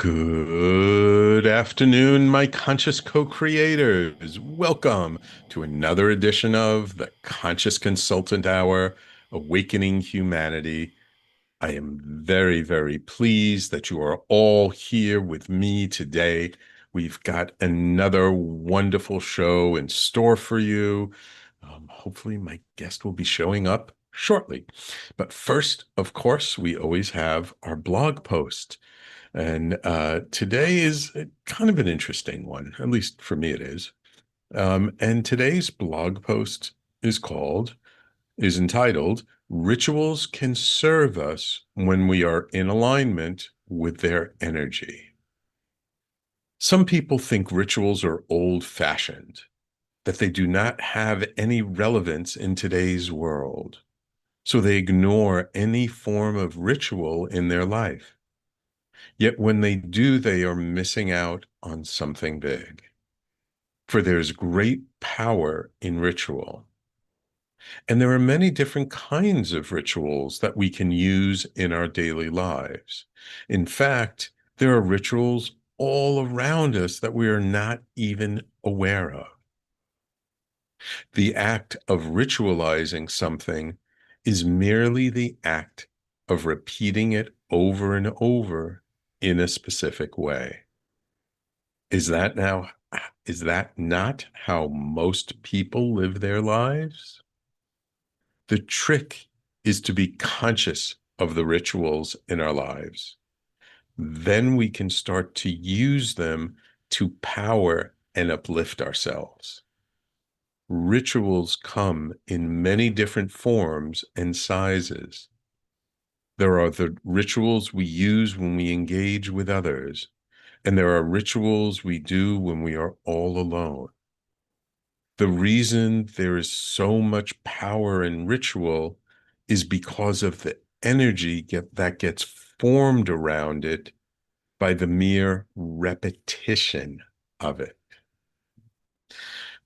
Good afternoon, my conscious co-creators. Welcome to another edition of the Conscious Consultant Hour, Awakening Humanity. I am very, very pleased that you are all here with me today. We've got another wonderful show in store for you. Hopefully, my guest will be showing up shortly. But first, of course, we always have our blog post. And today is kind of an interesting one, at least for me it is. And today's blog post is entitled, Rituals Can Serve Us When We Are in Alignment with Their Energy. Some people think rituals are old-fashioned, that they do not have any relevance in today's world. So they ignore any form of ritual in their life. Yet when they do, they are missing out on something big. For there's great power in ritual. And there are many different kinds of rituals that we can use in our daily lives. In fact, there are rituals all around us that we are not even aware of. The act of ritualizing something is merely the act of repeating it over and over in a specific way. Is that not how most people live their lives? The trick is to be conscious of the rituals in our lives. Then we can start to use them to power and uplift ourselves. Rituals come in many different forms and sizes. There are the rituals we use when we engage with others, and there are rituals we do when we are all alone. The reason there is so much power in ritual is because of the energy that gets formed around it by the mere repetition of it.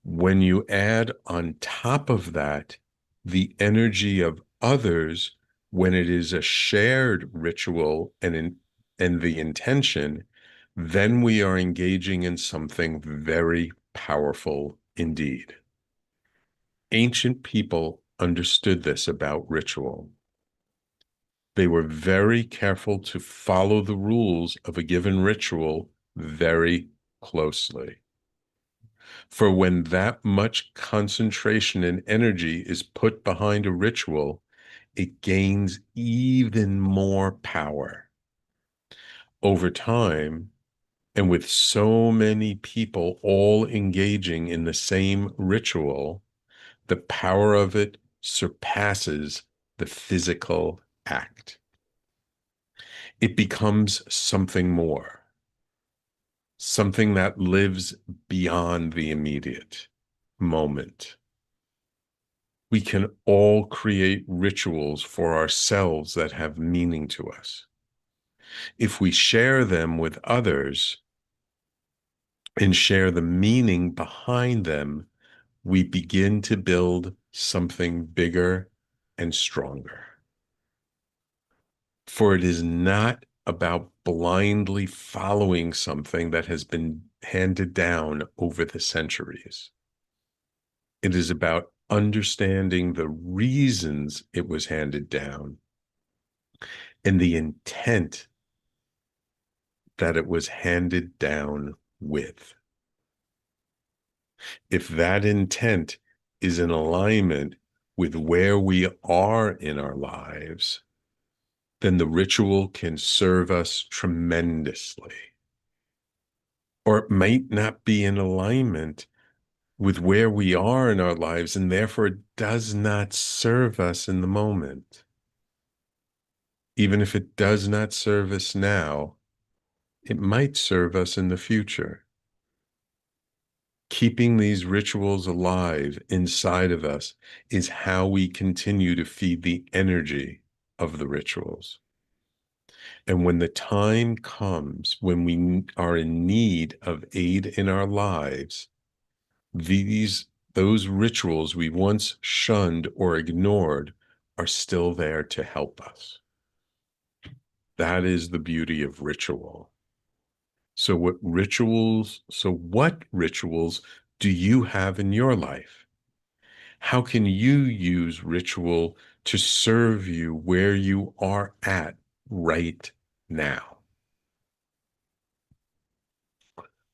When you add on top of that the energy of others, when it is a shared ritual and the intention, then we are engaging in something very powerful indeed. Ancient people understood this about ritual. They were very careful to follow the rules of a given ritual very closely. For when that much concentration and energy is put behind a ritual, it gains even more power. Over time, and with so many people all engaging in the same ritual, the power of it surpasses the physical act. It becomes something more, something that lives beyond the immediate moment. We can all create rituals for ourselves that have meaning to us. If we share them with others and share the meaning behind them, we begin to build something bigger and stronger. For it is not about blindly following something that has been handed down over the centuries. It is about understanding the reasons it was handed down and the intent that it was handed down with. If that intent is in alignment with where we are in our lives, then the ritual can serve us tremendously. Or it might not be in alignment with where we are in our lives, and therefore it does not serve us in the moment. Even if it does not serve us now, it might serve us in the future. Keeping these rituals alive inside of us is how we continue to feed the energy of the rituals. And when the time comes when we are in need of aid in our lives, those rituals we once shunned or ignored are still there to help us. That is the beauty of ritual. So what rituals do you have in your life? How can you use ritual to serve you where you are at right now?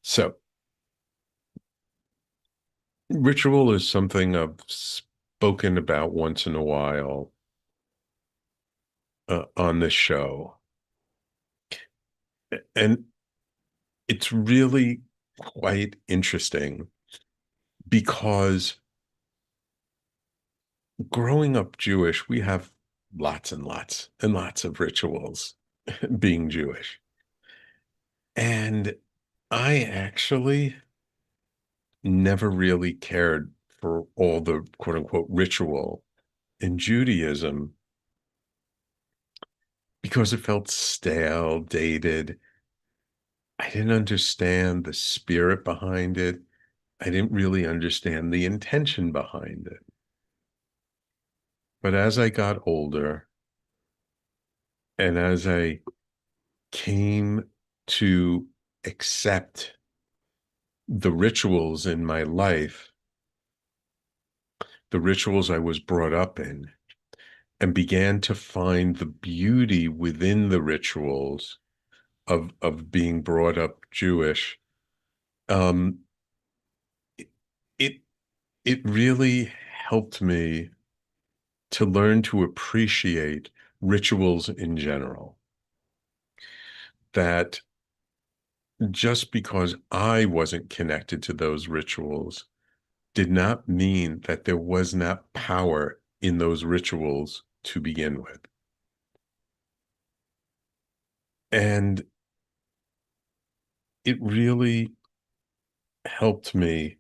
So, ritual is something I've spoken about once in a while on this show. And it's really quite interesting because growing up Jewish, we have lots and lots and lots of rituals being Jewish. And I actually never really cared for all the quote unquote ritual in Judaism because it felt stale, dated. I didn't understand the spirit behind it. I didn't really understand the intention behind it. But as I got older and as I came to accept the rituals in my life, the rituals I was brought up in, and began to find the beauty within the rituals of being brought up Jewish, um, it it really helped me to learn to appreciate rituals in general. That just because I wasn't connected to those rituals did not mean that there was not power in those rituals to begin with. And it really helped me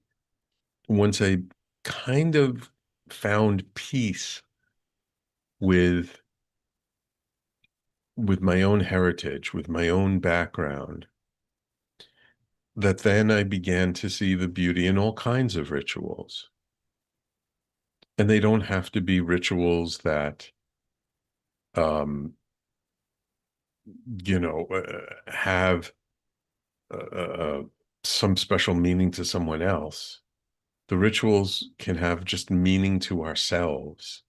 once I kind of found peace with my own heritage, with my own background, that then I began to see the beauty in all kinds of rituals. And they don't have to be rituals that, um, have uh, some special meaning to someone else. The rituals can have just meaning to ourselves.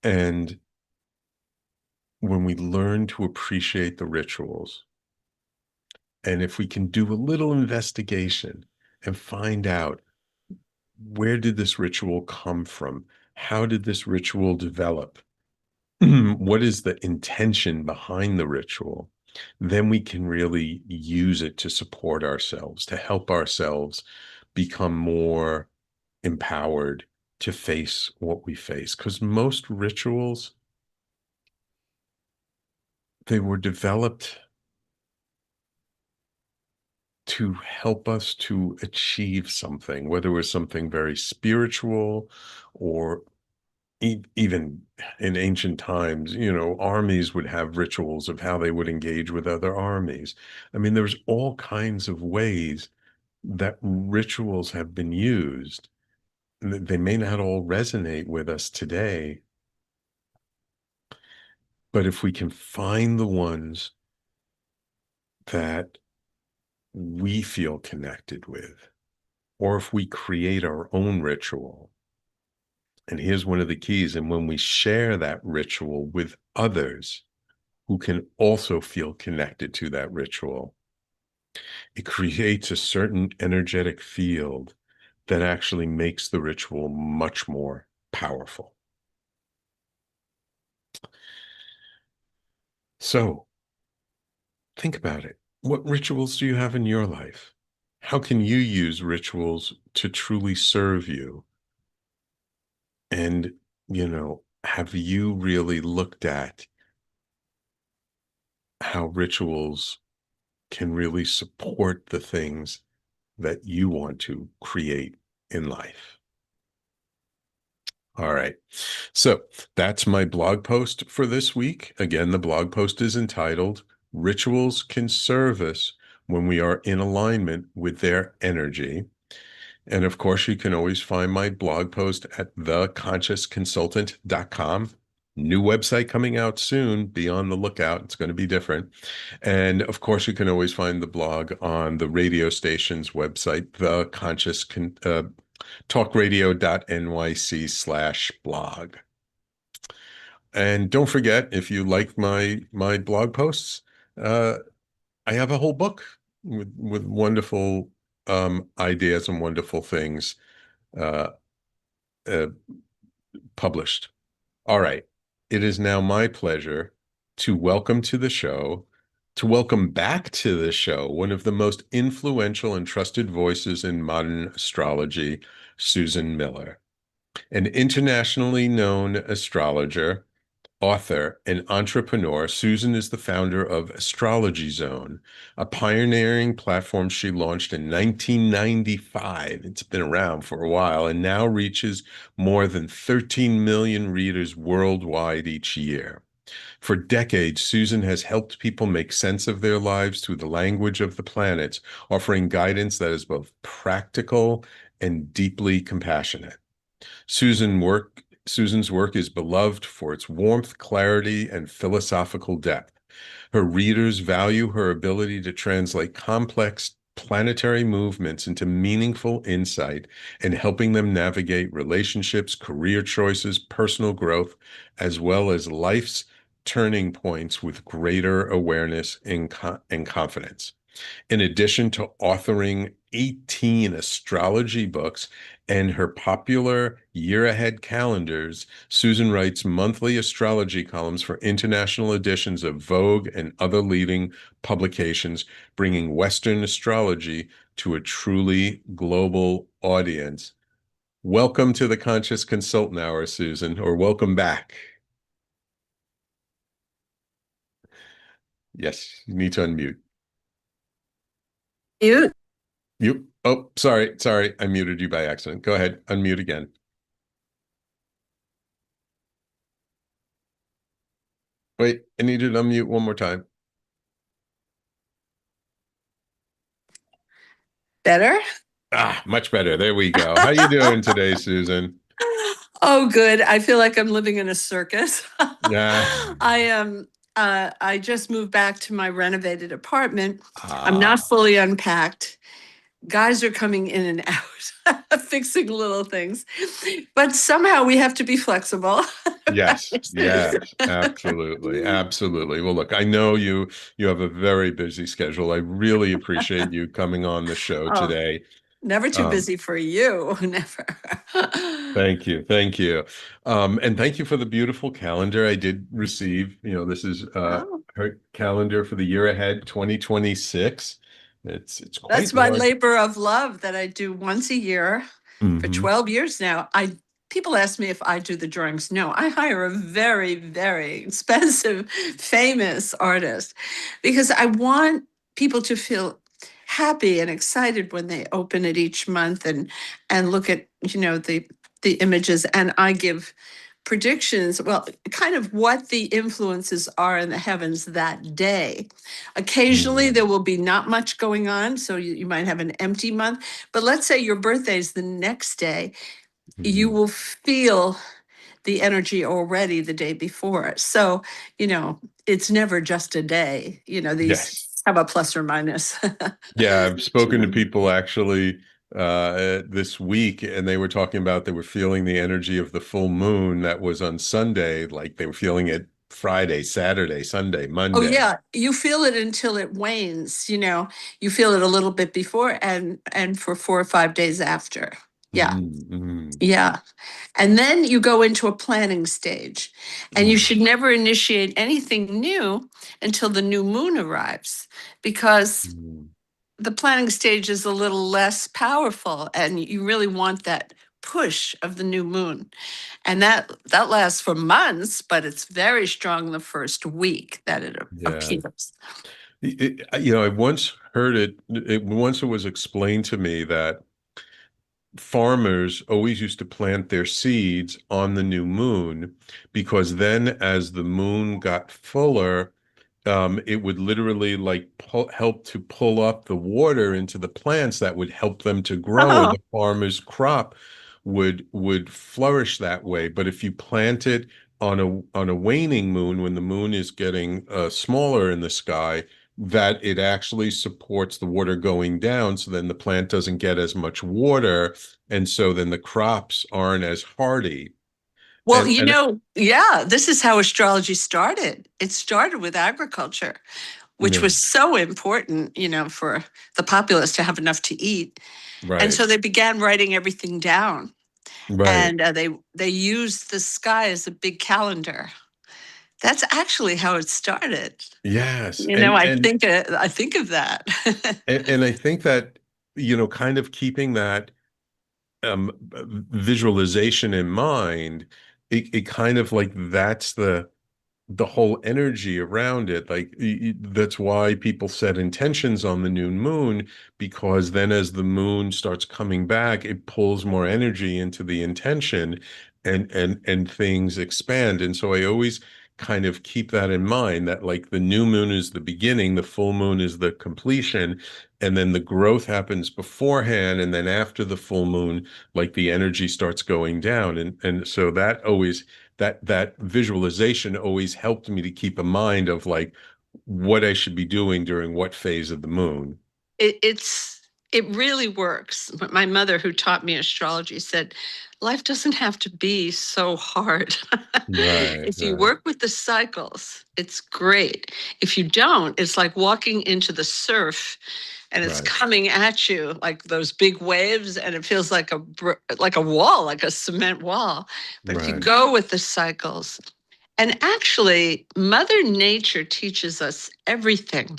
And when we learn to appreciate the rituals, and if we can do a little investigation and find out where did this ritual come from? How did this ritual develop? What is the intention behind the ritual? Then we can really use it to support ourselves, to help ourselves become more empowered to face what we face. Because most rituals, they were developed to help us to achieve something, whether it was something very spiritual or even in ancient times, armies would have rituals of how they would engage with other armies. I mean, there's all kinds of ways that rituals have been used. They may not all resonate with us today, but if we can find the ones that we feel connected with, or if we create our own ritual, and here's one of the keys, and when we share that ritual with others who can also feel connected to that ritual, it creates a certain energetic field that actually makes the ritual much more powerful. So think about it. What rituals do you have in your life? How can you use rituals to truly serve you? And, have you really looked at how rituals can really support the things that you want to create in life? All right. So that's my blog post for this week. Again, the blog post is entitled Rituals Can Serve Us When We Are in Alignment with Their Energy. And of course, you can always find my blog post at theconsciousconsultant.com. New website coming out soon. Be on the lookout. It's going to be different. And of course, you can always find the blog on the radio station's website, the conscious talkradio.nyc/blog. And don't forget, if you like my blog posts, uh, I have a whole book with wonderful ideas and wonderful things uh, uh, published. All right. It is now my pleasure to welcome to the show, to welcome back to the show, one of the most influential and trusted voices in modern astrology, Susan Miller, an internationally known astrologer, author, and entrepreneur. Susan is the founder of Astrology Zone, a pioneering platform she launched in 1995. It's been around for a while and now reaches more than 13 million readers worldwide each year. For decades, Susan has helped people make sense of their lives through the language of the planets, offering guidance that is both practical and deeply compassionate. Susan's work is beloved for its warmth, clarity, and philosophical depth. Her readers value her ability to translate complex planetary movements into meaningful insight and helping them navigate relationships, career choices, personal growth, as well as life's turning points with greater awareness and confidence. In addition to authoring 18 astrology books and her popular year ahead calendars, Susan writes monthly astrology columns for international editions of Vogue and other leading publications, bringing Western astrology to a truly global audience. Welcome to the Conscious Consultant Hour, Susan, or welcome back. Yes, you need to unmute. Mute. You, oh, sorry, I muted you by accident. Go ahead, unmute again. Wait, I need you to unmute one more time. Better? Much better. There we go. How you doing today, Susan? Oh, good. I feel like I'm living in a circus. Yeah. I am. I just moved back to my renovated apartment. I'm not Ah, fully unpacked. Guys are coming in and out, fixing little things. But somehow we have to be flexible. yes, yes, absolutely, absolutely. Well, look, I know you have a very busy schedule. I really appreciate you coming on the show Oh, today. never too Um, busy for you. Never. Thank you. Thank you. And thank you for the beautiful calendar I did receive. This is Oh, her calendar for the year ahead, 2026. It's quite that's my large. labor of love that I do once a year for Hmm. 12 years now. I People ask me if I do the drawings. No, I hire a very, very expensive, famous artist because I want people to feel happy and excited when they open it each month and look at, the images, and I give predictions, well, kind of what the influences are in the heavens that day. Occasionally, there will be not much going on, so you might have an empty month. But let's say your birthday is the next day, you Hmm. will feel the energy already the day before. So, it's never just a day. These Yes. have a plus or minus Yeah, I've to spoken to them. people actually this week, and they were talking about they were feeling the energy of the full moon that was on Sunday, like they were feeling it Friday, Saturday, Sunday, Oh Monday. yeah, you feel it until it wanes, you feel it a little bit before and for 4 or 5 days after. Yeah. Mm-hmm. Yeah. And then you go into a planning stage. And you Mm-hmm. should never initiate anything new until the new moon arrives because the planning stage is a little less powerful and you really want that push of the new moon. And that lasts for months, but it's very strong the first week that it Yeah. appears. I once heard once it was explained to me that farmers always used to plant their seeds on the new moon because then as the moon got fuller, it would literally like help to pull up the water into the plants that would help them to grow, and Oh, the farmer's crop would flourish that way. But if you plant it on a waning moon, when the moon is getting smaller in the sky, that it actually supports the water going down, so then the plant doesn't get as much water, and so then the crops aren't as hardy. Well, And yeah, this is how astrology started. It started with agriculture, which yeah, was so important, for the populace to have enough to eat. And right, so they began writing everything down, right. and they used the sky as a big calendar. That's actually how it started. Yes. I think of that. And I think that, kind of keeping that visualization in mind, it kind of like that's the whole energy around it. Like that's why people set intentions on the new moon, because then as the moon starts coming back, it pulls more energy into the intention, and things expand. And so I always kind of keep that in mind, that like the new moon is the beginning, the full moon is the completion, and then the growth happens beforehand, and then after the full moon, like the energy starts going down. And so that always, that visualization always helped me to keep a mind of like what I should be doing during what phase of the moon. It really works. My mother, who taught me astrology, said life doesn't have to be so hard. Right, If you right, work with the cycles, it's great. If you don't, it's like walking into the surf and it's right, coming at you like those big waves, and it feels like a wall, like a cement wall. But if you right. go with the cycles, and actually, Mother Nature teaches us everything.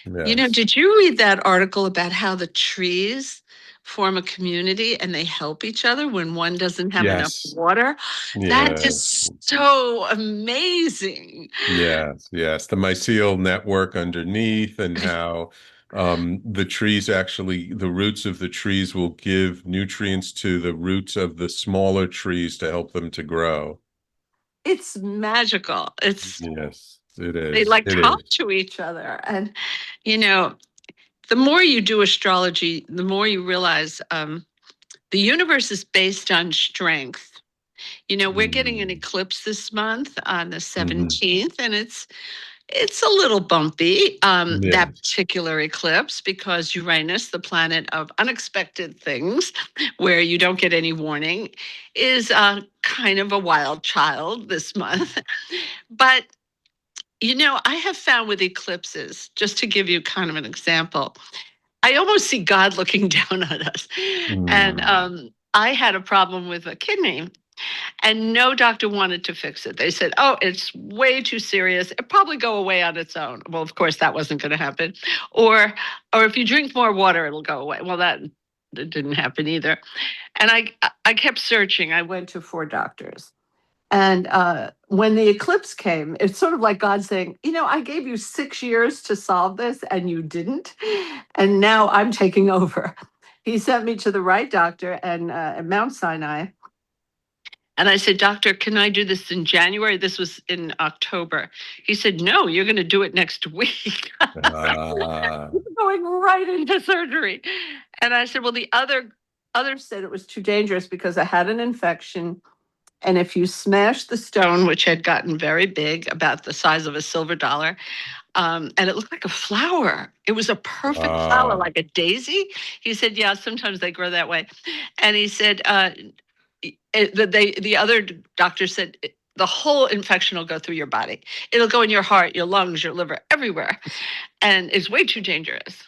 Yes, Did you read that article about how the trees form a community and they help each other when one doesn't have enough yes, water? That yes, is so amazing. yes. The mycelial network underneath, and how the trees actually, the roots of the trees will give nutrients to the roots of the smaller trees to help them to grow. It's magical. Yes, it They is. like It talk is. to each other. And, you know, the more you do astrology, the more you realize the universe is based on strength. We're getting an Mm. eclipse this month on the Mhm. 17th, and it's a little bumpy, that Yes. particular eclipse, because Uranus, the planet of unexpected things, where you don't get any warning, is kind of a wild child this month. But, I have found with eclipses, just to give you kind of an example, I almost see God looking down on us. And Mm. I had a problem with a kidney, and no doctor wanted to fix it. They said, "Oh, it's way too serious. It'll probably go away on its own." Well, of course, that wasn't going to happen. Or, or if you drink more water, it'll go away. Well, that didn't happen either. And I kept searching. I went to 4 doctors. And when the eclipse came, it's sort of like God saying, I gave you 6 years to solve this and you didn't. And now I'm taking over. He sent me to the right doctor and at Mount Sinai. And I said, Doctor, can I do this in January? This was in October. He said, No, you're going to do it next week. Ah, Going right into surgery. And I said, Well, the others said it was too dangerous because I had an infection. And if you smashed the stone, which had gotten very big, about the size of a silver dollar, and it looked like a flower. It was a perfect flower, ah, like a daisy. He said, "Yeah, sometimes they grow that way." And he said, the other doctor said, the whole infection will go through your body. It'll go in your heart, your lungs, your liver, everywhere, and it's way too dangerous."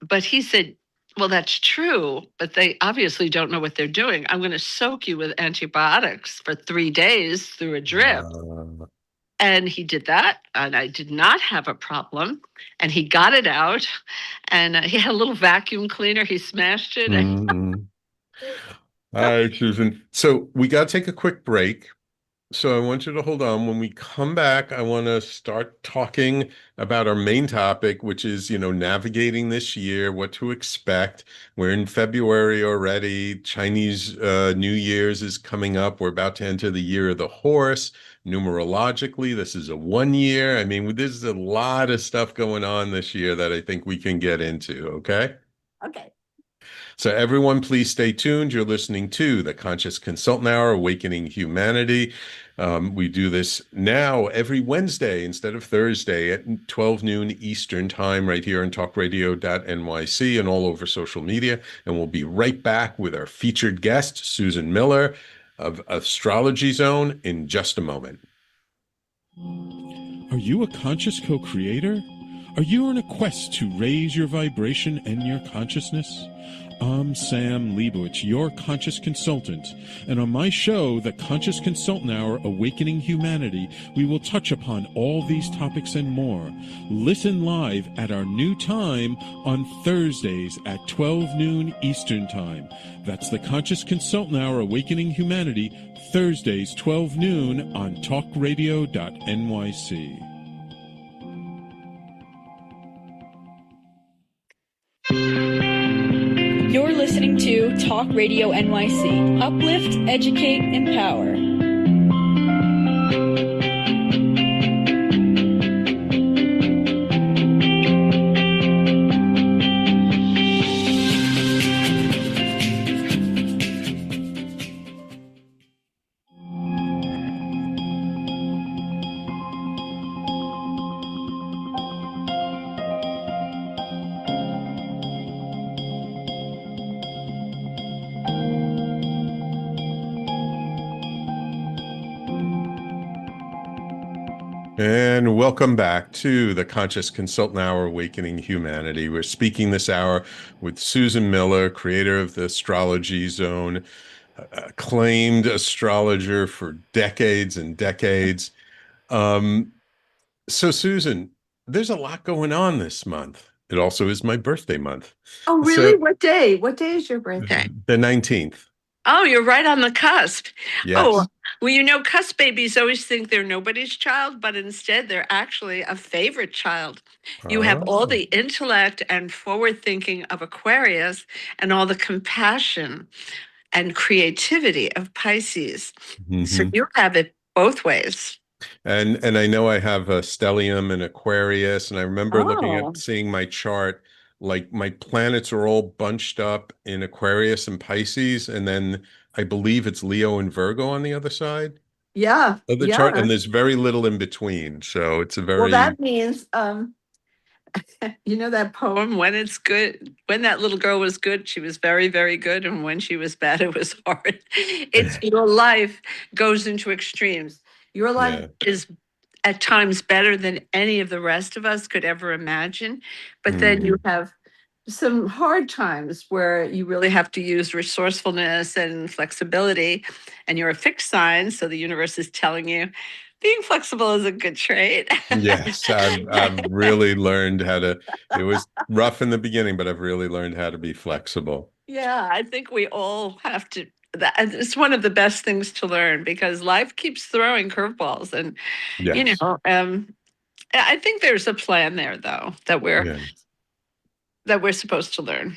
But he said, "Well, that's true, but they obviously don't know what they're doing. I'm going to soak you with antibiotics for 3 days through a drip." ah. And he did that, and I did not have a problem. And he got it out, and he had a little vacuum cleaner. He smashed it. Mm-mm. All right, Susan. So we got to take a quick break. So I want you to hold on. When we come back, I want to start talking about our main topic, which is, navigating this year, what to expect. We're in February already. Chinese New Year's is coming up. We're about to enter the year of the horse. Numerologically, this is a 1 year. I mean, there's a lot of stuff going on this year that I think we can get into. Okay. Okay. So, everyone, please stay tuned. You're listening to the Conscious Consultant Hour, Awakening Humanity. We do this now every Wednesday instead of Thursday at 12 noon Eastern time, right here on talkradio.nyc and all over social media. And we'll be right back with our featured guest, Susan Miller of Astrology Zone, in just a moment. Are you a conscious co-creator? Are you on a quest to raise your vibration and your consciousness? I'm Sam Leibowitz, your conscious consultant, and on my show, The Conscious Consultant Hour, Awakening Humanity, we will touch upon all these topics and more. Listen live at our new time on Thursdays at 12 noon Eastern Time. That's The Conscious Consultant Hour, Awakening Humanity, Thursdays 12 noon on talkradio.nyc. You're listening to Talk Radio NYC. Uplift, educate, empower. And welcome back to the Conscious Consultant Hour, Awakening Humanity. We're speaking this hour with Susan Miller, creator of the Astrology Zone, acclaimed astrologer for decades and decades. So, Susan, there's a lot going on this month. It also is my birthday month. Oh, really? So, What day? What day is your birthday? the 19th. Oh, you're right on the cusp. Oh, Yes. well, you know, cusp babies always think they're nobody's child, but instead they're actually a favorite child. You have all Oh. the intellect and forward thinking of Aquarius and all the compassion and creativity of Pisces. So Mhm. you have it both ways. And I know I have a stellium and Aquarius, and I remember looking at Oh, seeing my chart, like my planets are all bunched up in Aquarius and Pisces, and then I believe it's Leo and Virgo on the other side yeah, of the chart, yeah. and there's very little in between. So it's a Well, very, that means you know that poem, when it's good, when that little girl was good, she was very, very good. And when she was bad, it was hard. It's your life goes into extremes. Your life yeah. is at times better than any of the rest of us could ever imagine. But then you Mhm. have some hard times where you really have to use resourcefulness and flexibility. And you're a fixed sign. So the universe is telling you being flexible is a good trait. Yes, I've really learned how to. It was rough in the beginning, but I've really learned how to be flexible. Yeah, I think we all have to. That it's one of the best things to learn because life keeps throwing curveballs, and you Yes. know, I think there's a plan there, though, Yeah. that we're supposed to learn.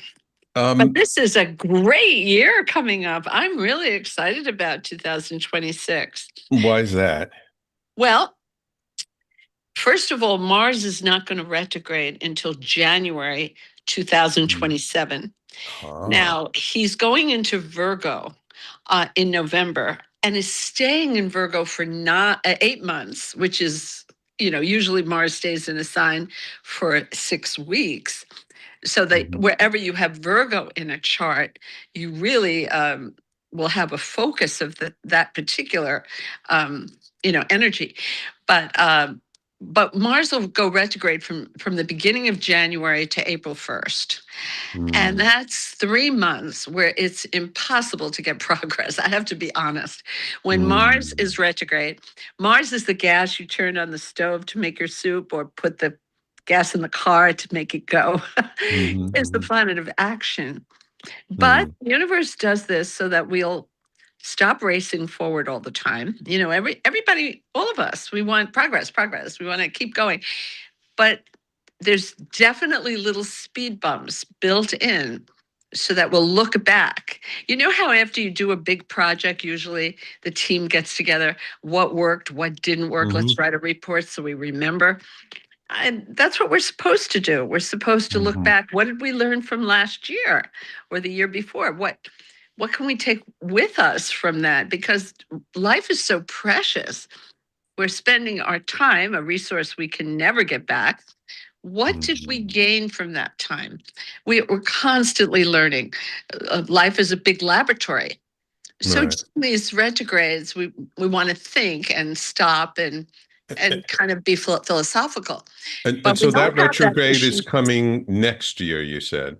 But Um, this is a great year coming up. I'm really excited about 2026. why is that? Well, first of all, Mars is not going to retrograde until January 2027. Ah. Now, he's going into Virgo in November and is staying in Virgo for 8 months, which is, you know, usually Mars stays in a sign for 6 weeks. So that Mhm. wherever you have Virgo in a chart, you really will have a focus of that particular, um, energy. But but Mars will go retrograde from the beginning of January to April 1st. And Mm. that's 3 months where it's impossible to get progress. I have to be honest. When Mars Mm. is retrograde, Mars is the gas you turn on the stove to make your soup or put the gas in the car to make it go. Mhm, It's the mhm, planet of action. But mm, the universe does this so that we'll stop racing forward all the time. You know, everybody, all of us, we want progress, progress. We want to keep going. But there's definitely little speed bumps built in so that we'll look back. You know how after you do a big project, usually the team gets together, what worked, what didn't work, let's mhm, write a report so we remember. And that's what we're supposed to do. We're supposed to look mhm, back. What did we learn from last year or the year before? what can we take with us from that? Because life is so precious. We're spending our time, a resource we can never get back. What did we gain from that time? We're constantly learning. Life is a big laboratory. So Right. these retrogrades, we want to think and stop and kind of be philosophical. And But we so that don't have that retrograde is issue. coming next year, you said.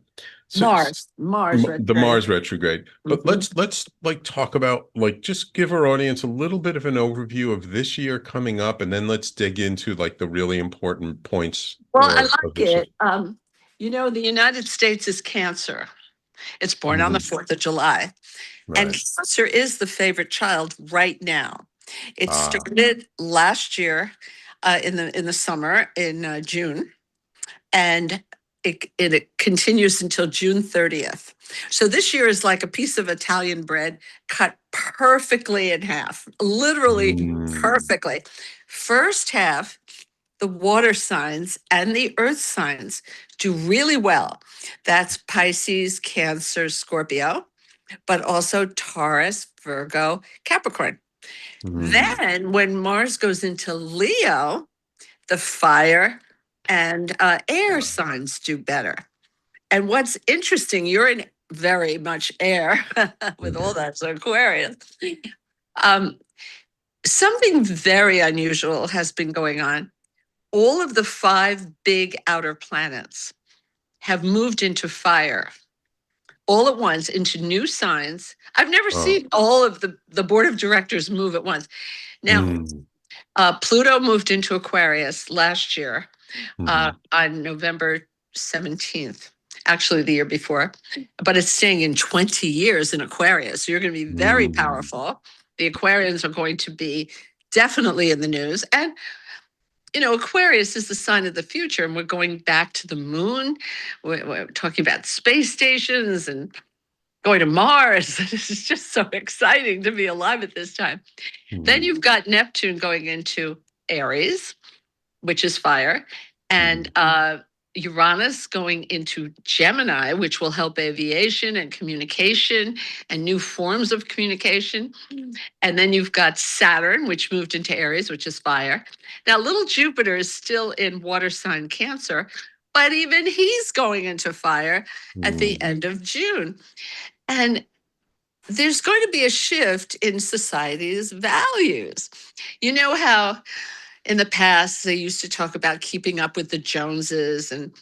So Mars the retrograde. Mars retrograde. But Mhm. let's like talk about, like, just give our audience a little bit of an overview of this year coming up, and then let's dig into like the really important points Well, I of like this year. it. The United States is Cancer. It's born on the Mhm. 4th of July. And Right. Cancer is the favorite child right now. It Ah. started last year in the summer in June, and it continues until June 30th. So this year is like a piece of Italian bread cut perfectly in half, literally perfectly. First half, the water signs and the earth signs do really well. That's Pisces, Cancer, Scorpio, but also Taurus, Virgo, Capricorn. Then when Mars goes into Leo, the fire and air signs do better. And what's interesting, you're in very much air with all that, so Aquarius. Um, Something very unusual has been going on. All of the 5 big outer planets have moved into fire all at once into new signs. I've never Oh. seen all of the board of directors move at once. Now, Mm. Pluto moved into Aquarius last year Mhm. on November 17th, actually the year before, but it's staying in 20 years in Aquarius. So you're going to be very Mm. powerful. The Aquarians are going to be definitely in the news. And Aquarius is the sign of the future, and we're going back to the moon. We're talking about space stations and going to Mars. This is just so exciting to be alive at this time. Then Mhm. you've got Neptune going into Aries, which is fire, and Mhm. Uranus going into Gemini, which will help aviation and communication and new forms of communication. And then you've got Saturn, which moved into Aries, which is fire. Now, little Jupiter is still in water sign Cancer, but even he's going into fire at the Mm. end of June. And there's going to be a shift in society's values. You know how in the past they used to talk about keeping up with the Joneses and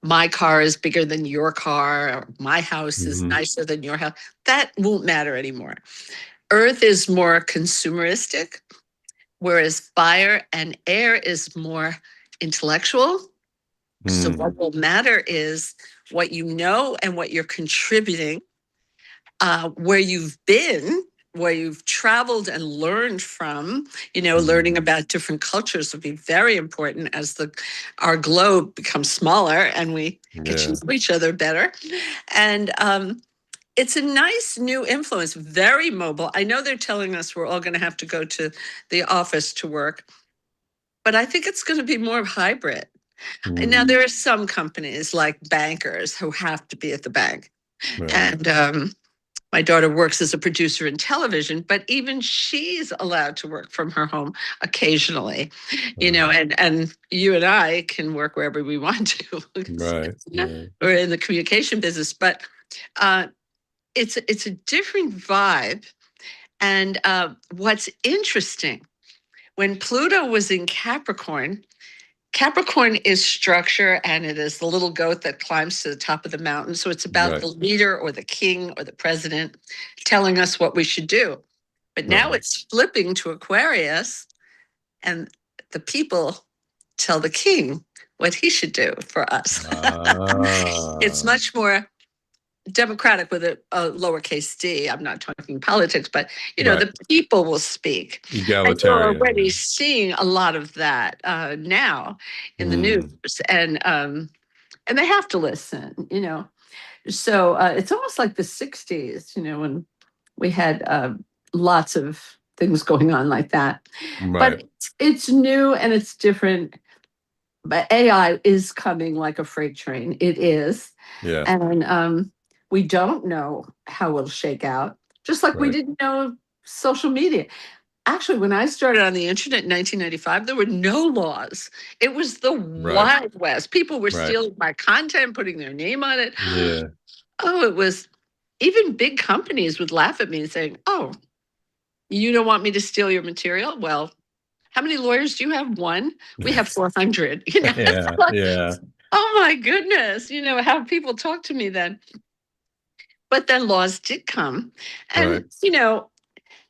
my car is bigger than your car, or my house is Mhm. nicer than your house. That won't matter anymore. Earth is more consumeristic, whereas fire and air is more intellectual. So, what Mm. will matter is what you know and what you're contributing, where you've been, where you've traveled and learned from. Learning Mm. about different cultures will be very important as our globe becomes smaller and we get to Yeah. know each other better. And it's a nice new influence, very mobile. I know they're telling us we're all going to have to go to the office to work, but I think it's going to be more hybrid. And now Mm. there are some companies like bankers who have to be at the bank. Right. And my daughter works as a producer in television, but even she's allowed to work from her home occasionally, and you and I can work wherever we want to. Right. Right. We're in the communication business, but uh, it's a different vibe. And what's interesting, when Pluto was in Capricorn, Capricorn is structure, and it is the little goat that climbs to the top of the mountain. So it's about Right. the leader or the king or the president telling us what we should do. But now Right. it's flipping to Aquarius, and the people tell the king what he should do for us. It's Ah. much more democratic with a lowercase d. I'm not talking politics, but Right. the people will speak, and you're already Egalitarian. seeing a lot of that now in the news, Mm. and they have to listen. So it's almost like the '60s, when we had lots of things going on like that. But Right. it's new and it's different. But AI is coming like a freight train. It is, Yeah. and We don't know how it'll shake out, just like we Right. didn't know social media. Actually, when I started on the internet in 1995, there were no laws. It was the Right. Wild West. People were Right. stealing my content, putting their name on it. Yeah. Oh, it was, even big companies would laugh at me and saying, "Oh, you don't want me to steal your material? Well, how many lawyers do you have? One. We have 400." It's Yeah. like, Yeah. oh my goodness, how people talk to me then. But then laws did come. Right. And,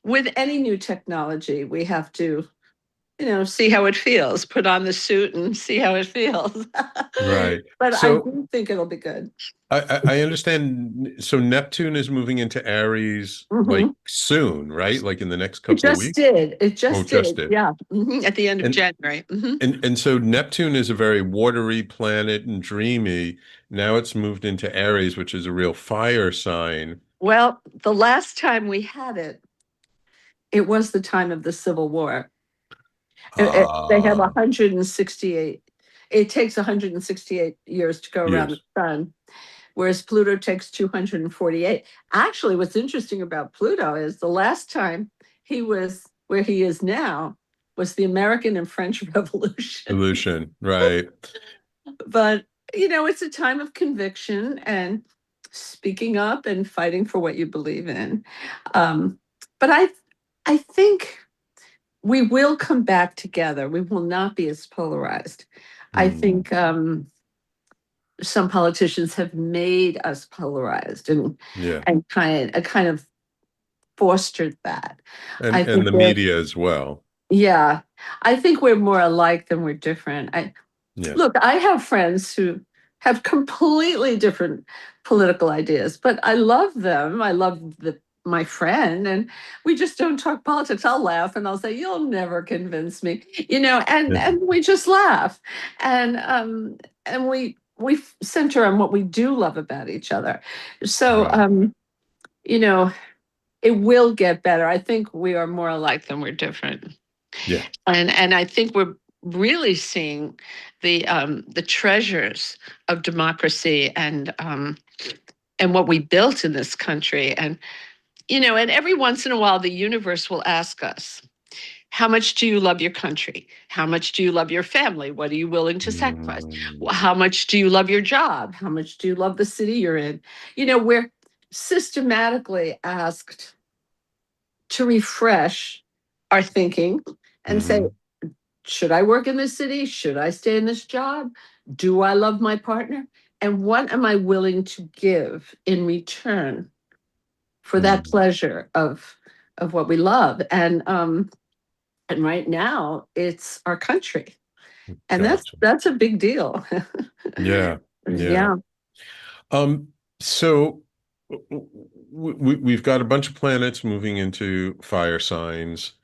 with any new technology, we have to, see how it feels, put on the suit and see how it feels. Right. But I So do think it'll be good. I understand. So Neptune is moving into Aries like Mhm. soon, right? Like in the next It couple of just weeks. did. It Oh, just just did. did. Yeah. At the end of And January. and so Neptune is a very watery planet and dreamy. Now it's moved into Aries, which is a real fire sign. Well, the last time we had it, it was the time of the Civil War. They have Ah, 168. It takes 168 years to go around the years. sun, whereas Pluto takes 248. Actually, what's interesting about Pluto is the last time he was where he is now was the American and French Revolution. Illusion, right? But, it's a time of conviction and speaking up and fighting for what you believe in. But I think we will come back together. We will not be as polarized. I Hmm. think some politicians have made us polarized and Yeah. kind of fostered that. I And think the we're media as well. yeah, I think we're more alike than we're different. I Yes. Look, I have friends who have completely different political ideas, but I love them. I love my friend, and we just don't talk politics. I'll laugh and I'll say, "You'll never convince me," and we just laugh, and we center on what we do love about each other. So, Right. you know, it will get better. I think we are more alike than we're different. Yeah. And I think we're really seeing the treasures of democracy and what we built in this country. And every once in a while, the universe will ask us, how much do you love your country? How much do you love your family? What are you willing to sacrifice? Mm. How much do you love your job? How much do you love the city you're in? We're systematically asked to refresh our thinking and say, Hmm. should I work in this city? Should I stay in this job? Do I love my partner? And what am I willing to give in return for that Mm. pleasure of what we love? And right now it's our country. And that's Gotcha. that's a big deal. Yeah. Yeah. Yeah. Um, so we've got a bunch of planets moving into fire signs.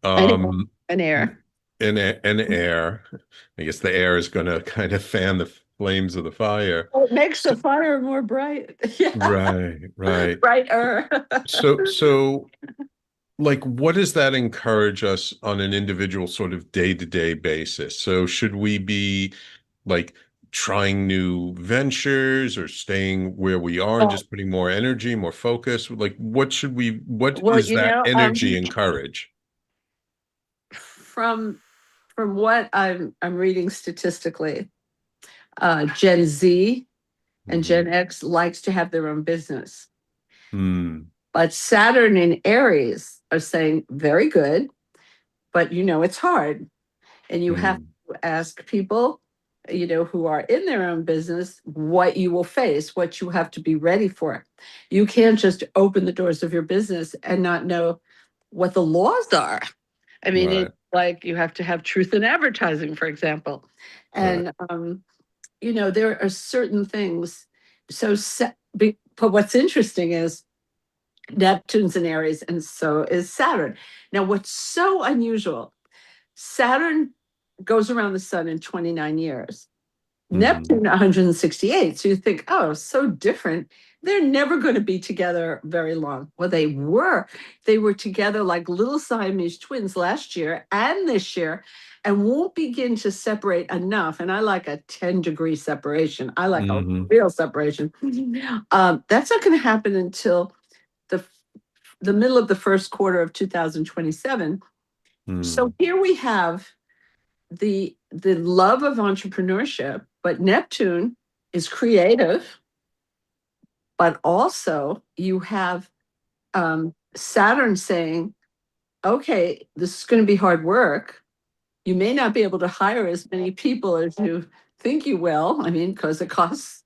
And Um, an air. and air. I guess the air is going to kind of fan the flames of the fire. Well, it makes So, the fire more bright. Yeah. right, right. Brighter. So like, what does that encourage us on an individual sort of day-to-day basis? So should we be like trying new ventures or staying where we are and Well, just putting more energy, more focus? Like, what well, is that energy encourage? from what I'm reading statistically, Gen Z and Hmm. Gen X likes to have their own business. Hmm. But Saturn and Aries are saying, very good, but it's hard. And you have Hmm. to ask people, who are in their own business, what you will face, what you have to be ready for. You can't just open the doors of your business and not know what the laws are. I mean, Right, it's like you have to have truth in advertising, for example. right. And there are certain things. But what's interesting is Neptune's in Aries, and so is Saturn. Now, what's so unusual, Saturn goes around the sun in 29 years. Mm-hmm. Neptune 168. So you think, oh, so different. They're never going to be together very long. Well, they were. They were together like little Siamese twins last year and this year, and won't begin to separate enough. And I like a 10-degree separation. I like a Mm-hmm. real separation. That's not going to happen until the the middle of the first quarter of 2027. Mm-hmm. So here we have the love of entrepreneurship, but Neptune is creative, but also you have Saturn saying, okay, this is going to be hard work. You may not be able to hire as many people as you think you will. I mean, because it costs,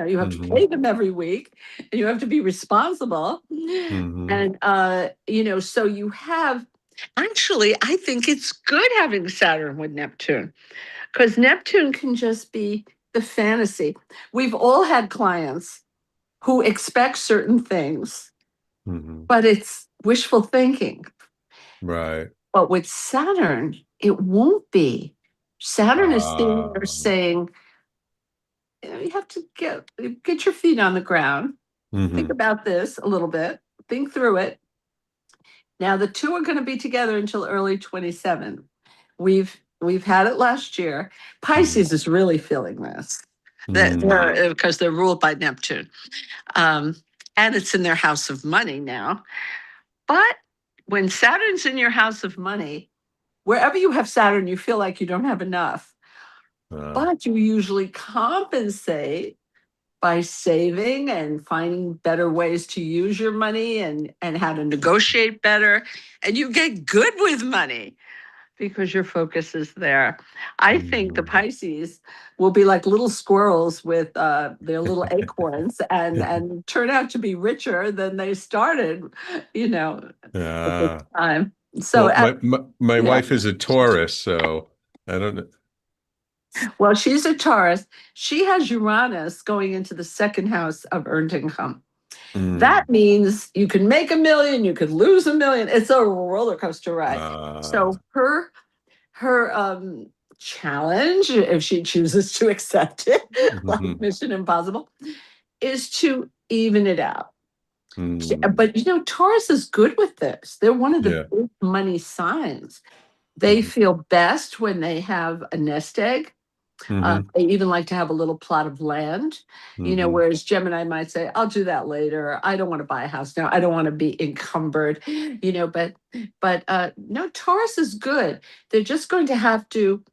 you have to Mm-hmm. pay them every week and you have to be responsible. Mm-hmm. And, so you have, actually, I think it's good having Saturn with Neptune, because Neptune can just be the fantasy. We've all had clients who expect certain things, Mm-hmm. but it's wishful thinking. Right. But with Saturn, it won't be. Saturn is sitting there Ah. saying, you have to get your feet on the ground. Think Mm-hmm. about this a little bit. Think through it. Now the two are going to be together until early 27. We've had it last year. Mm-hmm. Pisces is really feeling this. That Mm-hmm. because they're ruled by Neptune. Um, and it's in their house of money now. But when Saturn's in your house of money, wherever you have Saturn, you feel like you don't have enough. Ah. But you usually compensate by saving and finding better ways to use your money and how to negotiate better. And you get good with money because your focus is there. I think the Mm-hmm. Pisces will be like little squirrels with their little acorns and turn out to be richer than they started, you know, at this Ah. time. So, Well, my yeah, wife is a Taurus, so I don't know. well, she's a Taurus. She has Uranus going into the second house of earned income. Mm. That means you can make 1 million, you could lose 1 million. It's a roller coaster ride. Ah. So her challenge, if she chooses to accept it, like Mhm. Mission Impossible, is to even it out. Mm. But Taurus is good with this. They're one of the Yeah. big money signs. They Mhm. feel best when they have a nest egg. Mhm. They even like to have a little plot of land, Mhm. whereas Gemini might say, I'll do that later. I don't want to buy a house now. I don't want to be encumbered, but no, Taurus is good. They're just going to have to,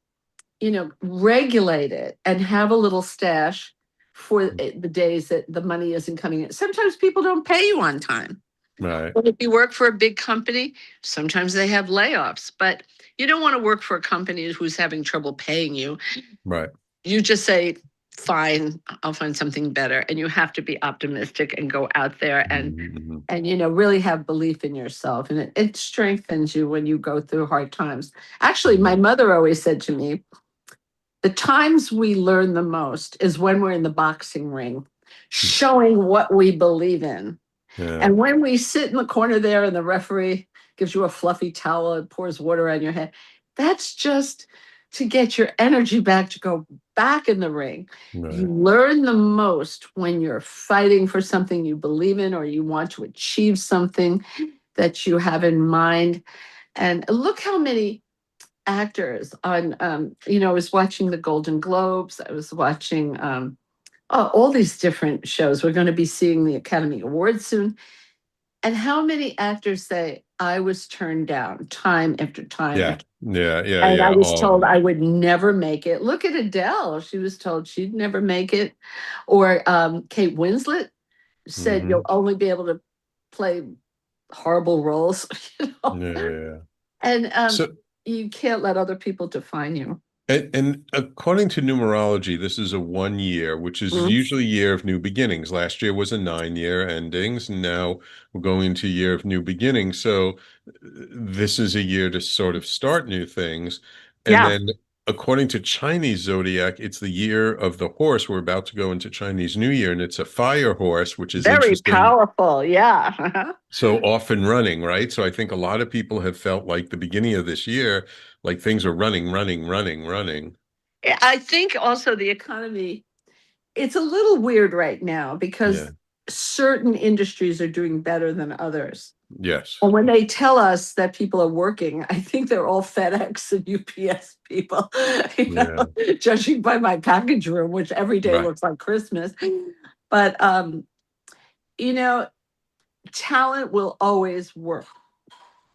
regulate it and have a little stash for the days that the money isn't coming in. Sometimes people don't pay you on time. Right. But if you work for a big company, sometimes they have layoffs, but you don't want to work for a company who's having trouble paying you. Right. You just say, fine, I'll find something better. And you have to be optimistic and go out there Mhm. and really have belief in yourself. And it strengthens you when you go through hard times. Actually, my Mhm. mother always said to me, the times we learn the most is when we're in the boxing ring, showing what we believe in. Yeah. And when we sit in the corner there and the referee gives you a fluffy towel and pours water on your head, that's just to get your energy back to go back in the ring. You Right. learn the most when you're fighting for something you believe in or you want to achieve something that you have in mind. And look how many actors on, I was watching the Golden Globes, I was watching all these different shows. We're going to be seeing the Academy Awards soon. And how many actors say, I was turned down time after time Yeah. after, Yeah. Yeah. and I Yeah. was All of told them. I would never make it. Look at Adele. She was told she'd never make it. Or Kate Winslet said, you'll Mhm. only be able to play horrible roles, Yeah. and So, you can't let other people define you. and according to numerology, this is a 1 year, which is Mhm. usually a year of new beginnings. Last year was a 9 year endings, and now we're going into a year of new beginnings. So this is a year to sort of start new things. And Yeah, then according to Chinese zodiac, it's the year of the horse. We're about to go into Chinese New Year, and it's a fire horse, which is very interesting. powerful. Yeah. So off and running, right? So I think a lot of people have felt like the beginning of this year, like things are running, running, running, running. I think also the economy, it's a little weird right now Yeah. because certain industries are doing better than others. Yes. And when they tell us that people are working, I think they're all FedEx and UPS people, Yeah. judging by my package room, which every day Right. looks like Christmas. But you know, talent will always work.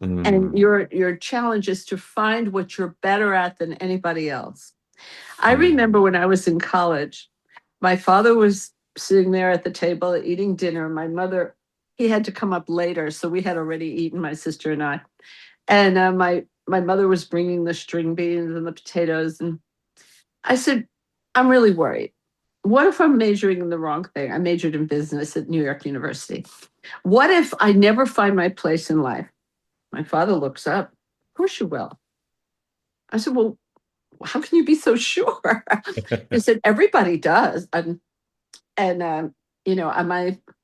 And Mm, your challenge is to find what you're better at than anybody else. I remember mm, when I was in college, my father was sitting there at the table eating dinner. My mother, he had to come up later, so we had already eaten, my sister and I. And my mother was bringing the string beans and the potatoes, and I said, "I'm really worried. What if I'm majoring in the wrong thing? I majored in business at New York University. What if I never find my place in life?" My father looks up. "Of course you will." I said, "Well, how can you be so sure?" He said, "Everybody does." And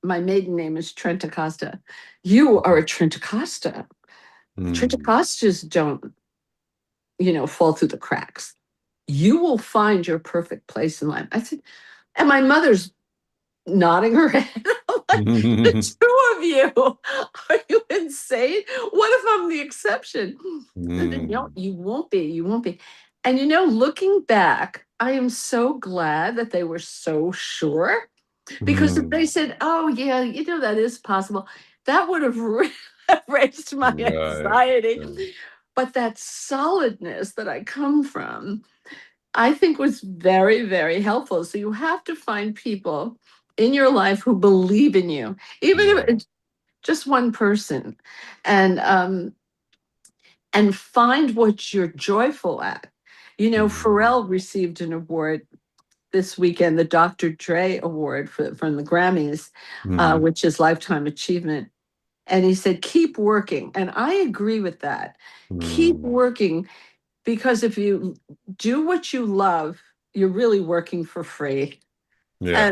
my maiden name is Trent Acosta. You are a Trent Acosta. Trent mm, Acostas don't, fall through the cracks. You will find your perfect place in life. I said, and my mother's nodding her head. I'm like, the two of you, are you insane? What if I'm the exception? And then, no, mm, you won't be. You won't be. And looking back, I am so glad that they were so sure, because if they mm. said, "Oh yeah, that is possible," that would have raised my Right. anxiety. Right. But that solidness that I come from, I think was very, very helpful. So you have to find people in your life who believe in you, even if Right. it's just one person, and find what you're joyful at. Mm, Pharrell received an award this weekend, the Dr. Dre Award from the Grammys, mm, which is Lifetime Achievement. And he said, keep working. And I agree with that. Keep mm. working, because if you do what you love, you're really working for free. Yeah.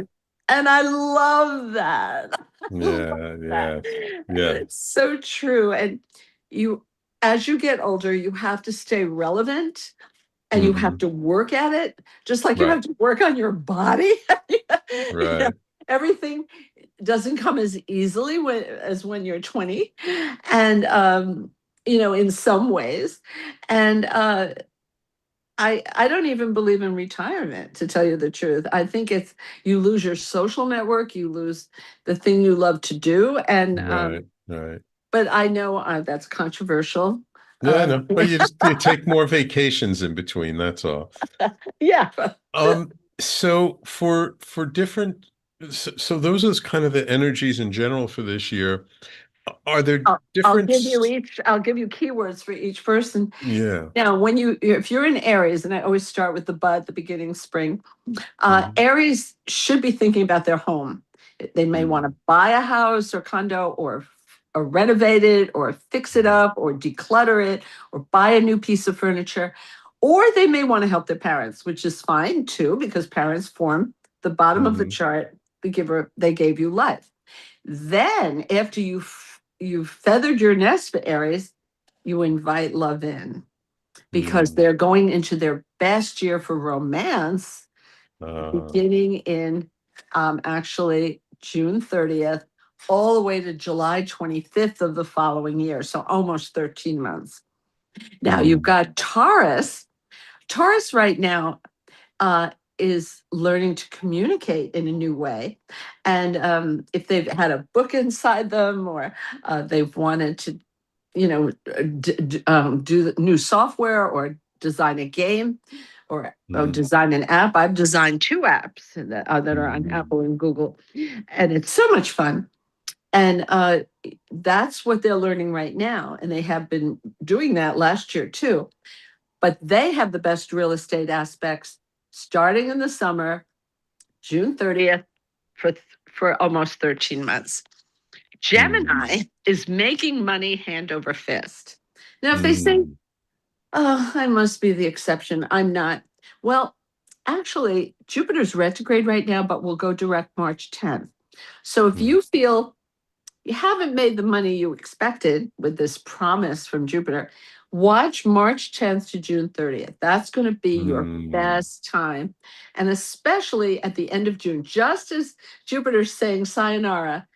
And I love that. I love Yeah. that. Yes. And Yeah. it's so true. And you, as you get older, you have to stay relevant, and you have Hmm. to work at it, just like you Right. have to work on your body. You know, Right. everything doesn't come as easily as when you're 20, and in some ways. And I don't even believe in retirement, to tell you the truth. I think it's, you lose your social network, you lose the thing you love to do, and Right. Right. but I know that's controversial. Yeah, I Uh, know. But you take more vacations in between, that's all. yeah. So for different so those are kind of the energies in general for this year. Are there I'll different give you each, I'll give you keywords for each person. yeah. Now, if you're in Aries, and I always start with the bud, the beginning spring, Mm, Aries should be thinking about their home. They may want mm, to buy a house or condo, or renovate it, or fix it mm, up, or declutter it, or buy a new piece of furniture. Or they may want to help their parents, which is fine too, because parents form the bottom of the mhm, chart, they gave you life. Then, after you've feathered your nest for Aries, you invite love in, because mm. they're going into their best year for romance, Uh, beginning in actually June 30th, all the way to July 25th of the following year. So almost 13 months. Now you've mm, got Taurus. Taurus right now uh, is learning to communicate in a new way. And if they've had a book inside them, or they've wanted to, do the new software, or design a game, or mm, design an app. I've designed two apps that are on mm, Apple and Google, and it's so much fun. And that's what they're learning right now. And they have been doing that last year too. But they have the best real estate aspects starting in the summer, June 30th, for, almost 13 months. mm, Gemini is making money hand over fist. Now, if they say, mm, "Oh, I must be the exception, I'm not." Well, actually, Jupiter's retrograde right now, but will go direct March 10th. So if mm, you feel you haven't made the money you expected with this promise from Jupiter, Watch March 10th to June 30th. That's going to be your best time. And especially at the end of June, just as Jupiter's saying sayonara,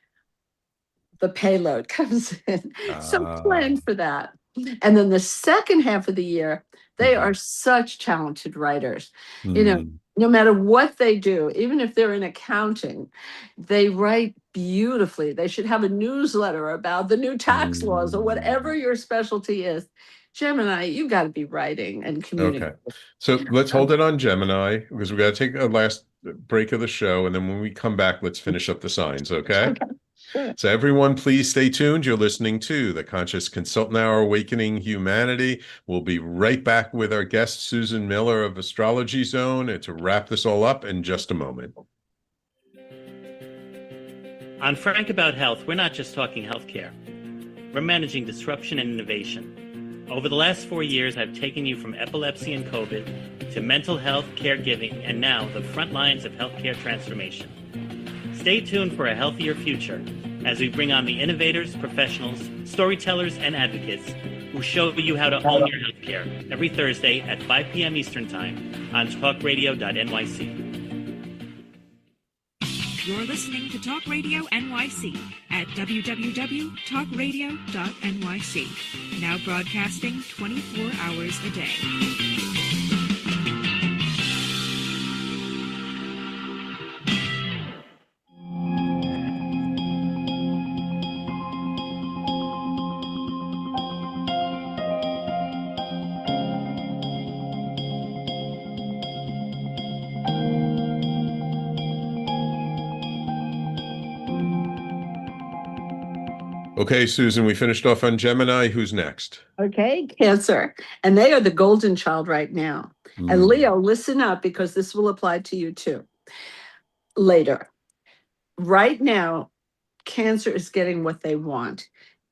the payload comes in. So plan for that. And then the second half of the year, they are such talented writers. You know, no matter what they do, even if they're in accounting, they write beautifully. They should have a newsletter about the new tax laws or whatever your specialty is. Gemini, you got to be writing and communicating. Okay. So let's hold it on Gemini because we got to take a last break of the show. And then when we come back, let's finish up the signs. Okay. Sure. So everyone, please stay tuned. You're listening to the Conscious Consultant Hour, Awakening Humanity. We'll be right back with our guest, Susan Miller of Astrology Zone, and to wrap this all up in just a moment. On Frank About Health, we're not just talking healthcare. We're managing disruption and innovation. Over the last 4 years, I've taken you from epilepsy and COVID to mental health, caregiving, and now the front lines of healthcare transformation. Stay tuned for a healthier future as we bring on the innovators, professionals, storytellers, and advocates who show you how to own your healthcare every Thursday at 5 p.m. Eastern Time on talkradio.nyc. You're listening to Talk Radio NYC at www.talkradio.nyc. Now broadcasting 24 hours a day. Okay, Susan, we finished off on Gemini. Who's next? Okay, Cancer. And they are the golden child right now. And Leo, listen up because this will apply to you too. Later. Right now, Cancer is getting what they want.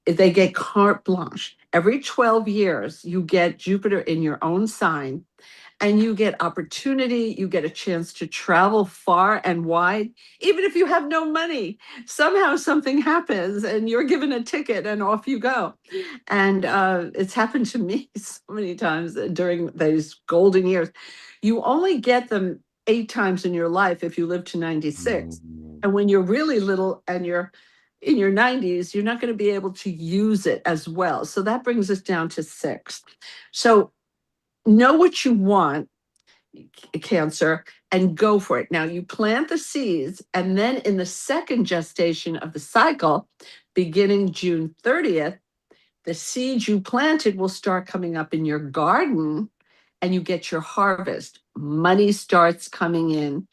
They get carte blanche. Every 12 years, you get Jupiter in your own sign. And you get opportunity, you get a chance to travel far and wide, even if you have no money. Somehow something happens and you're given a ticket and off you go. And it's happened to me so many times during those golden years. You only get them 8 times in your life if you live to 96. And when you're really little and you're in your 90s, you're not going to be able to use it as well. So that brings us down to 6. So know what you want, Cancer, and go for it. Now you plant the seeds, and then in the second gestation of the cycle, beginning June 30th, the seeds you planted will start coming up in your garden and you get your harvest. Money starts coming in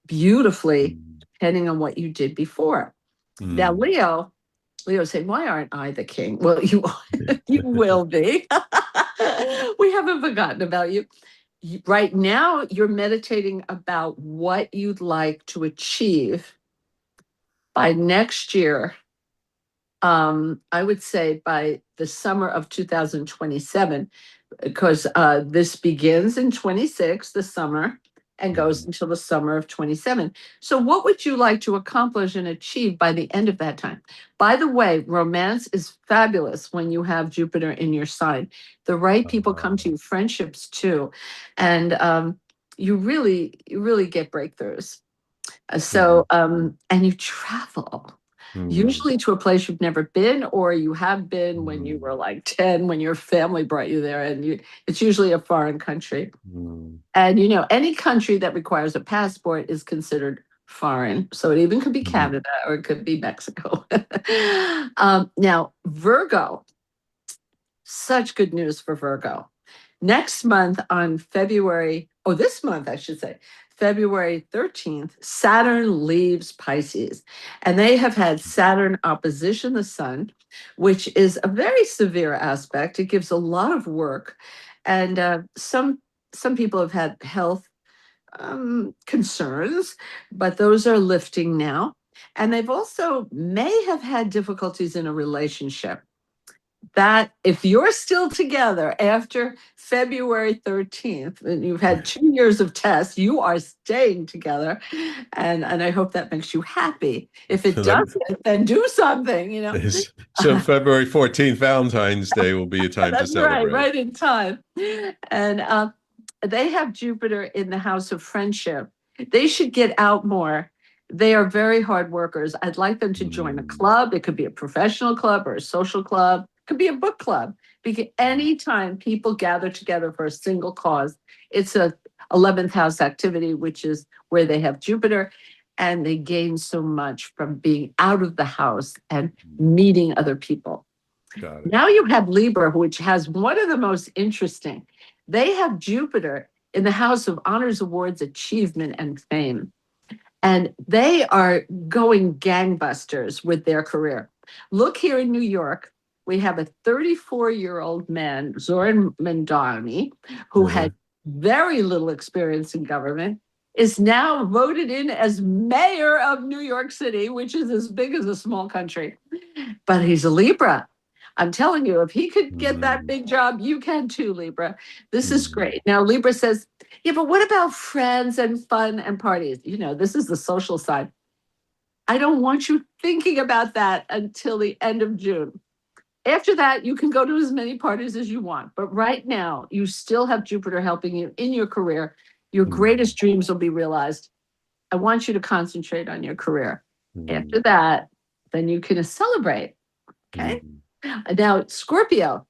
beautifully, depending on what you did before. Now, Leo said, why aren't I the king? Well, you will be. We haven't forgotten about you. Right now, you're meditating about what you'd like to achieve by next year. I would say by the summer of 2027, because this begins in 26, the summer, and goes until the summer of 27. So what would you like to accomplish and achieve by the end of that time? By the way, romance is fabulous when you have Jupiter in your sign. The right people come to you, friendships too. And you really get breakthroughs. And you travel. Usually to a place you've never been, or you have been when you were like 10, when your family brought you there, and it's usually a foreign country. And any country that requires a passport is considered foreign. So it even could be Canada or it could be Mexico. Now, Virgo, such good news for Virgo. Next month on this month, I should say, February 13th, Saturn leaves Pisces, and they have had Saturn opposition the sun, which is a very severe aspect. It gives a lot of work, and some people have had health concerns, but those are lifting now. And they've also may have had difficulties in a relationship. that if you're still together after February 13th and you've had 2 years of tests, you are staying together. And I hope that makes you happy. If it So that doesn't, then do something, is so February 14th, Valentine's Day will be a time to That's right, celebrate. right in time. And they have Jupiter in the house of friendship. They should get out more. They are very hard workers. I'd like them to join a club. It could be a professional club or a social club. It could be a book club. Because anytime people gather together for a single cause, it's a 11th house activity, which is where they have Jupiter, and they gain so much from being out of the house and meeting other people. Got it. Now you have Libra, which has one of the most interesting. They have Jupiter in the house of honors, awards, achievement, and fame. And they are going gangbusters with their career. Look here in New York, we have a 34-year-old man, Zoran Mandani, who had very little experience in government, is now voted in as mayor of New York City, which is as big as a small country. But he's a Libra. I'm telling you, if he could get that big job, you can too, Libra. This is great. Now, Libra says, yeah, but what about friends and fun and parties? This is the social side. I don't want you thinking about that until the end of June. After that, you can go to as many parties as you want. But right now, you still have Jupiter helping you in your career. Your greatest dreams will be realized. I want you to concentrate on your career. After that, then you can celebrate. Okay. Now, Scorpios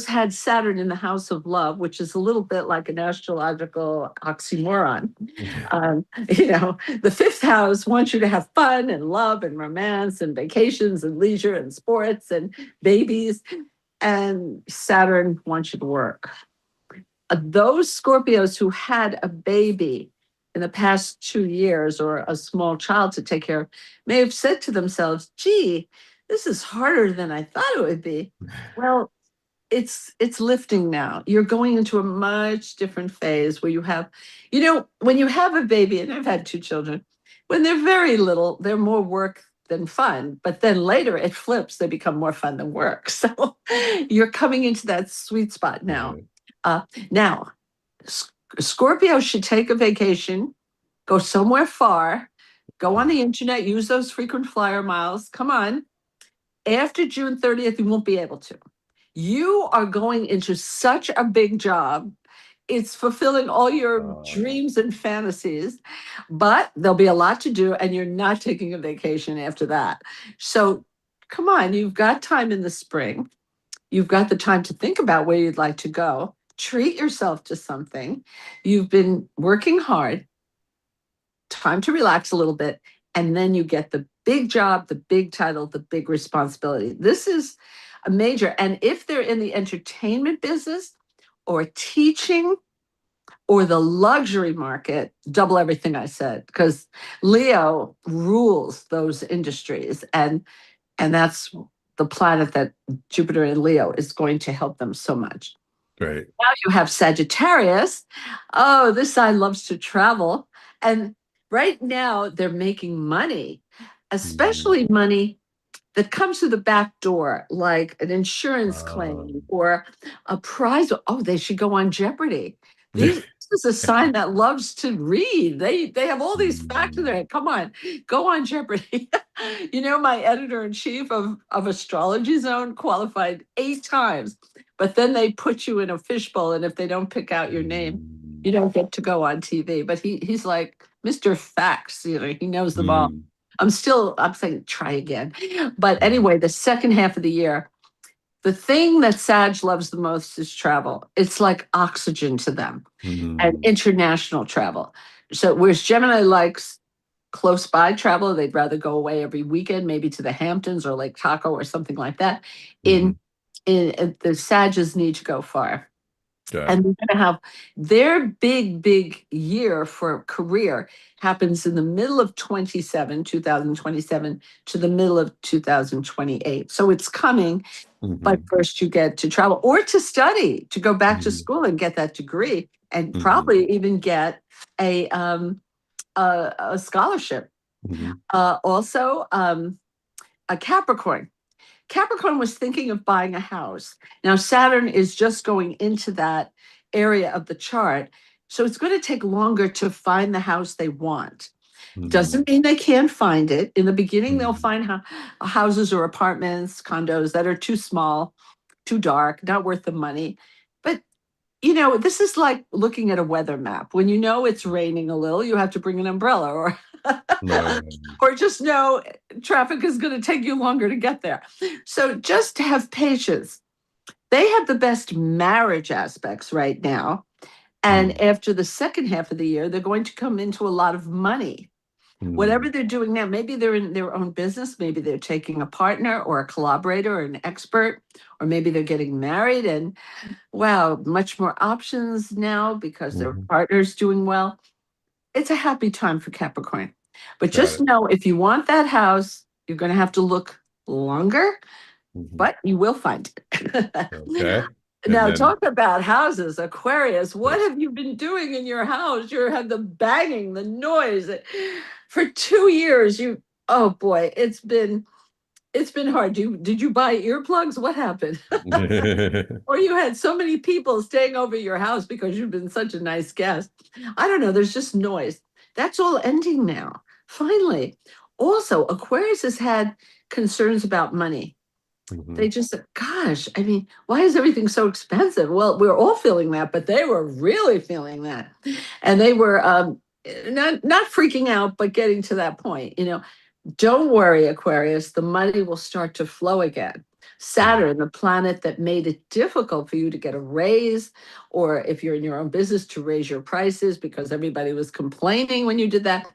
had Saturn in the house of love, which is a little bit like an astrological oxymoron. The fifth house wants you to have fun and love and romance and vacations and leisure and sports and babies. And Saturn wants you to work. Those Scorpios who had a baby in the past 2 years or a small child to take care of may have said to themselves, gee, this is harder than I thought it would be. Well, it's lifting now. You're going into a much different phase where you have, when you have a baby, and I've had 2 children, when they're very little, they're more work than fun. But then later it flips, they become more fun than work. So you're coming into that sweet spot now. Now, Scorpio should take a vacation, go somewhere far, go on the internet, use those frequent flyer miles. Come on. After June 30th, you won't be able to. You are going into such a big job. It's fulfilling all your dreams and fantasies, but there'll be a lot to do, and you're not taking a vacation after that. So come on, you've got time in the spring. You've got the time to think about where you'd like to go. Treat yourself to something. You've been working hard. Time to relax a little bit. And then you get the big job, the big title, the big responsibility. This is a major. And if they're in the entertainment business or teaching or the luxury market, double everything I said, because Leo rules those industries. And that's the planet that Jupiter in Leo is going to help them so much. Right. Now you have Sagittarius. Oh, this side loves to travel. And right now they're making money, especially money that comes through the back door, like an insurance claim or a prize. Oh, they should go on Jeopardy. This is a sign that loves to read. They have all these facts in there. Come on, go on Jeopardy. My editor-in-chief of Astrology Zone qualified 8 times, but then they put you in a fishbowl, and if they don't pick out your name, you don't get to go on TV. But he's like Mr. Facts. He knows them all. I'm saying try again. But anyway, the second half of the year, the thing that Sag loves the most is travel. It's like oxygen to them and international travel. So whereas Gemini likes close by travel, they'd rather go away every weekend, maybe to the Hamptons or Lake Tahoe or something like that. In the Sages need to go far. And they're going to have their big year for career happens in the middle of 2027 to the middle of 2028. So it's coming, but first you get to travel or to study, to go back to school and get that degree, and probably even get a scholarship. Also, a Capricorn. Capricorn was thinking of buying a house. Now, Saturn is just going into that area of the chart. So it's going to take longer to find the house they want. Doesn't mean they can't find it. In the beginning, they'll find houses or apartments, condos that are too small, too dark, not worth the money. But this is like looking at a weather map. When you know it's raining a little, you have to bring an umbrella, or Right. or just know traffic is going to take you longer to get there. So just have patience. They have the best marriage aspects right now. And after the second half of the year, they're going to come into a lot of money. Whatever they're doing now, maybe they're in their own business, maybe they're taking a partner or a collaborator or an expert, or maybe they're getting married, and wow, much more options now because their partner's doing well. It's a happy time for Capricorn. But Got just it. know, if you want that house, you're going to have to look longer, but you will find it. Okay. And Now, then, talk about houses, Aquarius. What yes. have you been doing in your house? You had the banging, the noise. For 2 years, oh boy, it's been hard. Did you buy earplugs? What happened? Or you had so many people staying over your house because you've been such a nice guest. I don't know. There's just noise. That's all ending now. Finally. Also, Aquarius has had concerns about money. They just, gosh, I mean, why is everything so expensive? Well, we're all feeling that, but they were really feeling that. And they were not freaking out, but getting to that point. Don't worry, Aquarius, the money will start to flow again. Saturn, the planet that made it difficult for you to get a raise, or if you're in your own business, to raise your prices because everybody was complaining when you did that,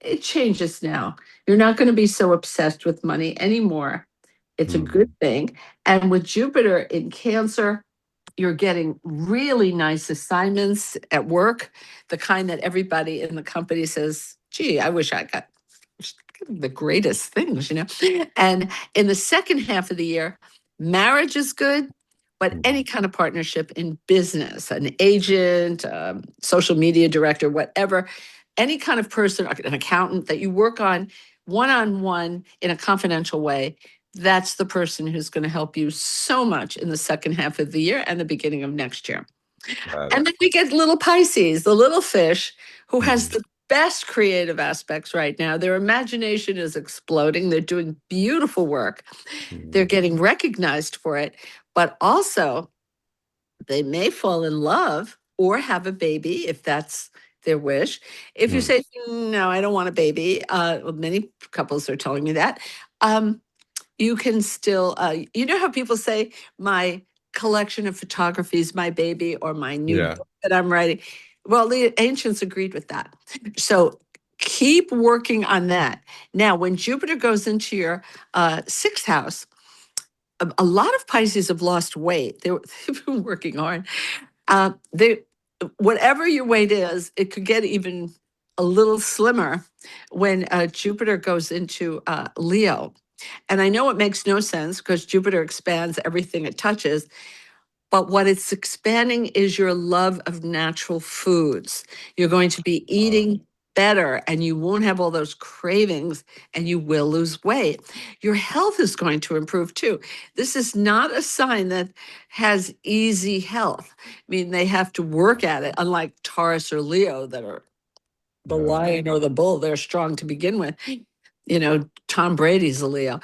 it changes now. You're not going to be so obsessed with money anymore. It's a good thing. And with Jupiter in Cancer, you're getting really nice assignments at work, the kind that everybody in the company says, gee, I wish I got the greatest things. And in the second half of the year, marriage is good, but any kind of partnership in business, an agent, social media director, whatever, any kind of person, an accountant that you work on one-on-one in a confidential way, that's the person who's going to help you so much in the second half of the year and the beginning of next year. And then we get little Pisces, the little fish, who has the best creative aspects right now. Their imagination is exploding. They're doing beautiful work. They're getting recognized for it, but also they may fall in love or have a baby if that's their wish. If you say, no, I don't want a baby, many couples are telling me that, you can still, how people say, my collection of photography my baby, or my new book that I'm writing. Well, the ancients agreed with that. So keep working on that. Now, when Jupiter goes into your sixth house, a lot of Pisces have lost weight. They've been working hard. Whatever your weight is, it could get even a little slimmer when Jupiter goes into Leo. And I know it makes no sense because Jupiter expands everything it touches. But what it's expanding is your love of natural foods. You're going to be eating better, and you won't have all those cravings, and you will lose weight. Your health is going to improve too. This is not a sign that has easy health. I mean, they have to work at it, unlike Taurus or Leo that are the lion or the bull. They're strong to begin with. Tom Brady's a Leo.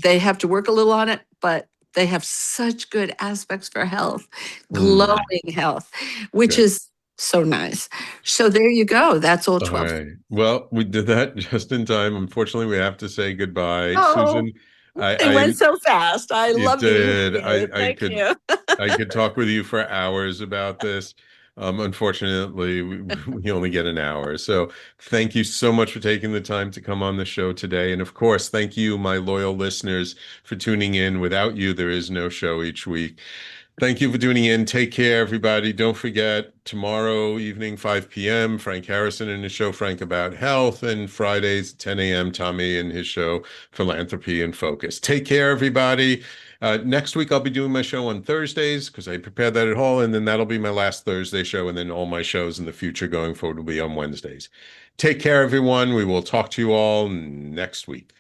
They have to work a little on it, but they have such good aspects for health, glowing health, which is so nice. So there you go. That's all 12. All right. Well, we did that just in time. Unfortunately, we have to say goodbye. Oh, Susan, it went so fast. I it love being did. here. Thank you. I could talk with you for hours about this. Unfortunately, we only get an hour. So thank you so much for taking the time to come on the show today. And of course, thank you, my loyal listeners, for tuning in. Without you, there is no show each week. Thank you for tuning in. Take care, everybody. Don't forget, tomorrow evening, 5 p.m., Frank Harrison and his show, Frank About Health, and Fridays, 10 a.m., Tommy and his show, Philanthropy and Focus. Take care, everybody. Next week, I'll be doing my show on Thursdays because I prepared that at all, and then that'll be my last Thursday show, and then all my shows in the future going forward will be on Wednesdays. Take care, everyone. We will talk to you all next week.